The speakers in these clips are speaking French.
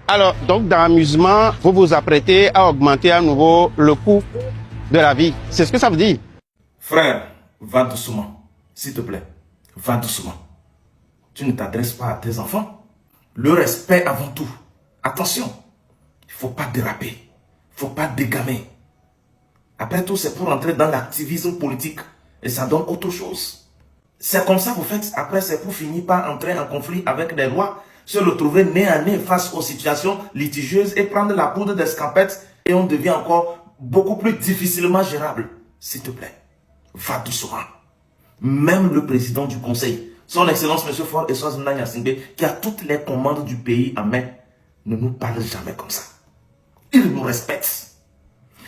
Alors, donc, dans l'amusement, vous vous apprêtez à augmenter à nouveau le coût de la vie. C'est ce que ça veut dire. Frère, va doucement. S'il te plaît, va doucement. Tu ne t'adresses pas à tes enfants. Le respect avant tout. Attention, il ne faut pas déraper. Il ne faut pas dégamer. Après tout, c'est pour entrer dans l'activisme politique. Et ça donne autre chose. C'est comme ça que vous faites. Après, c'est pour finir par entrer en conflit avec les lois, se retrouver nez à nez face aux situations litigieuses et prendre la poudre d'escampette. Et on devient encore beaucoup plus difficilement gérable. S'il te plaît, va doucement. Même le président du conseil, son excellence M. Faure Eswatini Gnassingbé, qui a toutes les commandes du pays en main, ne nous parle jamais comme ça. Il nous respecte.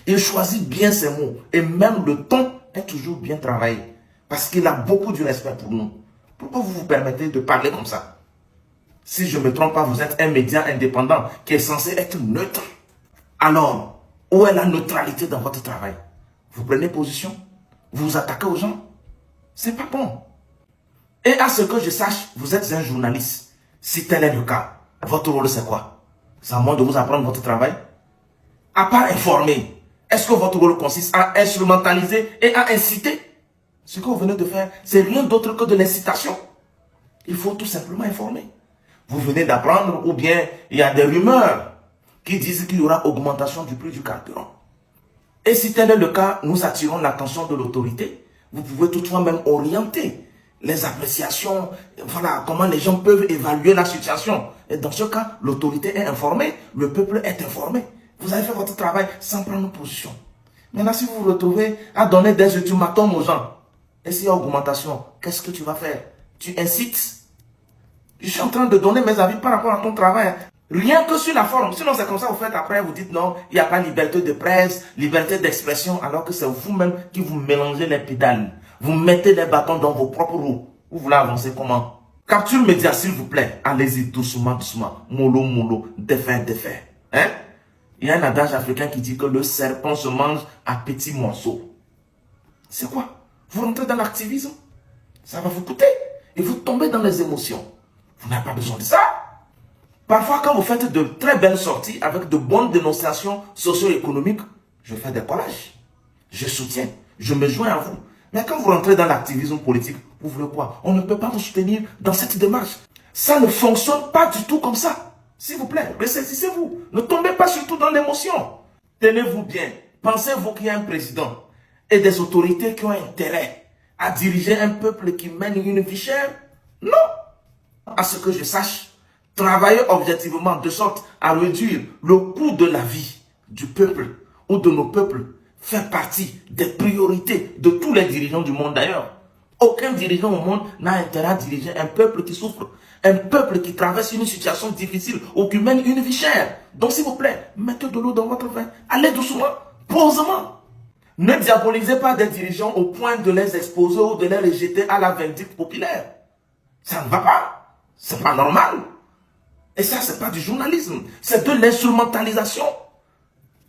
Il choisit bien ses mots. Et même le ton est toujours bien travaillé. Parce qu'il a beaucoup de respect pour nous. Pourquoi vous vous permettez de parler comme ça? Si je ne me trompe pas, vous êtes un média indépendant qui est censé être neutre. Alors, où est la neutralité dans votre travail? Vous prenez position? Vous vous attaquez aux gens? C'est pas bon. Et à ce que je sache, vous êtes un journaliste. Si tel est le cas, votre rôle c'est quoi? C'est à moi de vous apprendre votre travail? À part informer, est-ce que votre rôle consiste à instrumentaliser et à inciter? Ce que vous venez de faire, c'est rien d'autre que de l'incitation. Il faut tout simplement informer. Vous venez d'apprendre ou bien il y a des rumeurs qui disent qu'il y aura augmentation du prix du carburant. Et si tel est le cas, nous attirons l'attention de l'autorité. Vous pouvez toutefois même orienter les appréciations, voilà, comment les gens peuvent évaluer la situation. Et dans ce cas, l'autorité est informée, le peuple est informé. Vous avez fait votre travail sans prendre position. Maintenant, si vous vous retrouvez à donner des ultimatums aux gens, et s'il y a augmentation, qu'est-ce que tu vas faire? Tu incites. Je suis en train de donner mes avis par rapport à ton travail. Rien que sur la forme. Sinon, c'est comme ça, vous faites après, vous dites non, il n'y a pas liberté de presse, liberté d'expression, alors que c'est vous-même qui vous mélangez les pédales. Vous mettez les bâtons dans vos propres roues. Vous voulez avancer comment? Capture média, s'il vous plaît. Allez-y, doucement, doucement. Mollo, mollo, défait, défait. Hein? Il y a un adage africain qui dit que le serpent se mange à petits morceaux. C'est quoi? Vous rentrez dans l'activisme? Ça va vous coûter. Et vous tombez dans les émotions. Vous n'avez pas besoin de ça. Parfois, quand vous faites de très belles sorties avec de bonnes dénonciations socio-économiques, je fais des collages. Je soutiens. Je me joins à vous. Mais quand vous rentrez dans l'activisme politique, vous voulez quoi? On ne peut pas vous soutenir dans cette démarche. Ça ne fonctionne pas du tout comme ça. S'il vous plaît, ressaisissez-vous. Ne tombez pas surtout dans l'émotion. Tenez-vous bien. Pensez-vous qu'il y a un président et des autorités qui ont intérêt à diriger un peuple qui mène une vie chère? Non. À ce que je sache, travailler objectivement de sorte à réduire le coût de la vie du peuple ou de nos peuples fait partie des priorités de tous les dirigeants du monde d'ailleurs. Aucun dirigeant au monde n'a intérêt à diriger un peuple qui souffre, un peuple qui traverse une situation difficile ou qui mène une vie chère. Donc s'il vous plaît, mettez de l'eau dans votre vin, allez doucement, posément. Ne diabolisez pas des dirigeants au point de les exposer ou de les rejeter à la vindicte populaire. Ça ne va pas, c'est pas normal. Et ça, c'est pas du journalisme, c'est de l'instrumentalisation.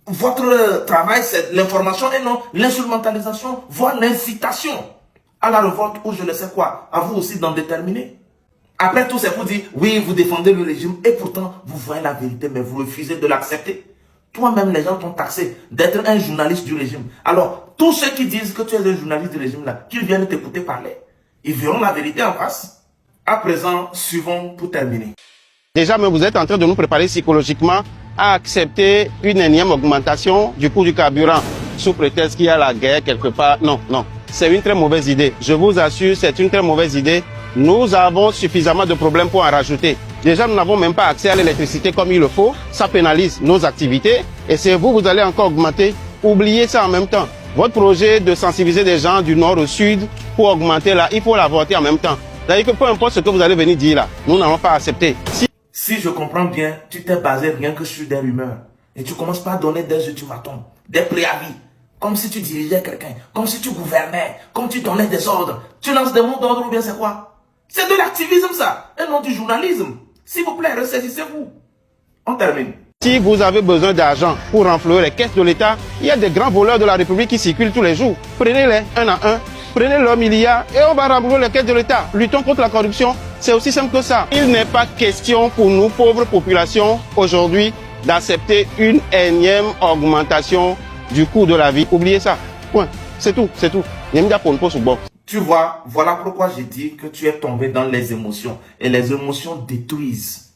Votre travail, c'est l'information et non l'instrumentalisation, voire l'incitation à la révolte ou je ne sais quoi. À vous aussi d'en déterminer. Après tout, c'est pour dire, oui, vous défendez le régime et pourtant, vous voyez la vérité, mais vous refusez de l'accepter. Toi-même, les gens t'ont taxé d'être un journaliste du régime. Alors, tous ceux qui disent que tu es un journaliste du régime, là, qu'ils viennent t'écouter parler, ils verront la vérité en face. À présent, suivons pour terminer. Déjà, mais vous êtes en train de nous préparer psychologiquement à accepter une énième augmentation du coût du carburant sous prétexte qu'il y a la guerre quelque part. Non, non, c'est une très mauvaise idée. Je vous assure, c'est une très mauvaise idée. Nous avons suffisamment de problèmes pour en rajouter. Déjà, nous n'avons même pas accès à l'électricité comme il le faut. Ça pénalise nos activités. Et c'est vous, vous allez encore augmenter. Oubliez ça en même temps. Votre projet de sensibiliser des gens du nord au sud pour augmenter là, il faut l'avorter en même temps. C'est-à-dire que peu importe ce que vous allez venir dire là, nous n'allons pas accepter. Si je comprends bien, tu t'es basé rien que sur des rumeurs. Et tu commences par donner des ultimatums, des préavis. Comme si tu dirigeais quelqu'un, comme si tu gouvernais, comme tu donnais des ordres. Tu lances des mots d'ordre ou bien c'est quoi? C'est de l'activisme ça, et non du journalisme. S'il vous plaît, ressaisissez-vous. On termine. Si vous avez besoin d'argent pour renflouer les caisses de l'État, il y a des grands voleurs de la République qui circulent tous les jours. Prenez-les un à un, prenez leurs milliards et on va renflouer les caisses de l'État. Luttons contre la corruption. C'est aussi simple que ça. Il n'est pas question pour nous, pauvres populations, aujourd'hui, d'accepter une énième augmentation du coût de la vie. Oubliez ça. Point. C'est tout, c'est tout. Tu vois, voilà pourquoi j'ai dit que tu es tombé dans les émotions. Et les émotions détruisent.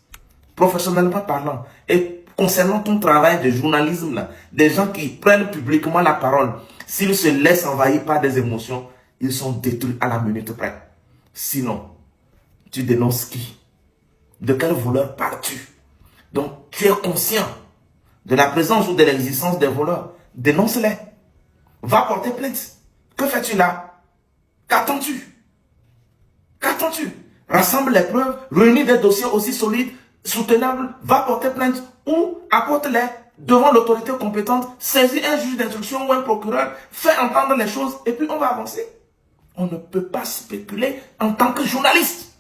Professionnellement parlant. Et concernant ton travail de journalisme, là, des gens qui prennent publiquement la parole, s'ils se laissent envahir par des émotions, ils sont détruits à la minute près. Sinon, tu dénonces qui? De quel voleur parles-tu? Donc, tu es conscient de la présence ou de l'existence des voleurs. Dénonce-les. Va porter plainte. Que fais-tu là? Qu'attends-tu? Qu'attends-tu? Rassemble les preuves, réunis des dossiers aussi solides, soutenables, va porter plainte ou apporte-les devant l'autorité compétente, saisis un juge d'instruction ou un procureur, fais entendre les choses et puis on va avancer. On ne peut pas spéculer en tant que journaliste.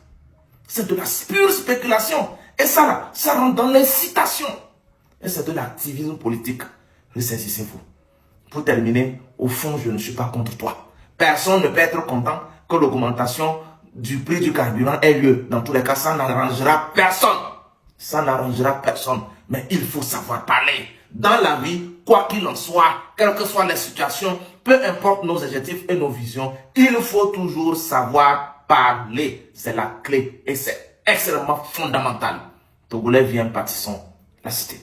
C'est de la pure spéculation. Et ça là, ça rentre dans l'incitation. Et c'est de l'activisme politique. Ressaisissez-vous. Pour terminer, au fond, je ne suis pas contre toi. Personne ne peut être content que l'augmentation du prix du carburant ait lieu. Dans tous les cas, ça n'arrangera personne. Ça n'arrangera personne. Mais il faut savoir parler. Dans la vie, quoi qu'il en soit, quelles que soient les situations, peu importe nos objectifs et nos visions, il faut toujours savoir parler. C'est la clé et c'est extrêmement fondamental. Togolais, viens, bâtissons la cité.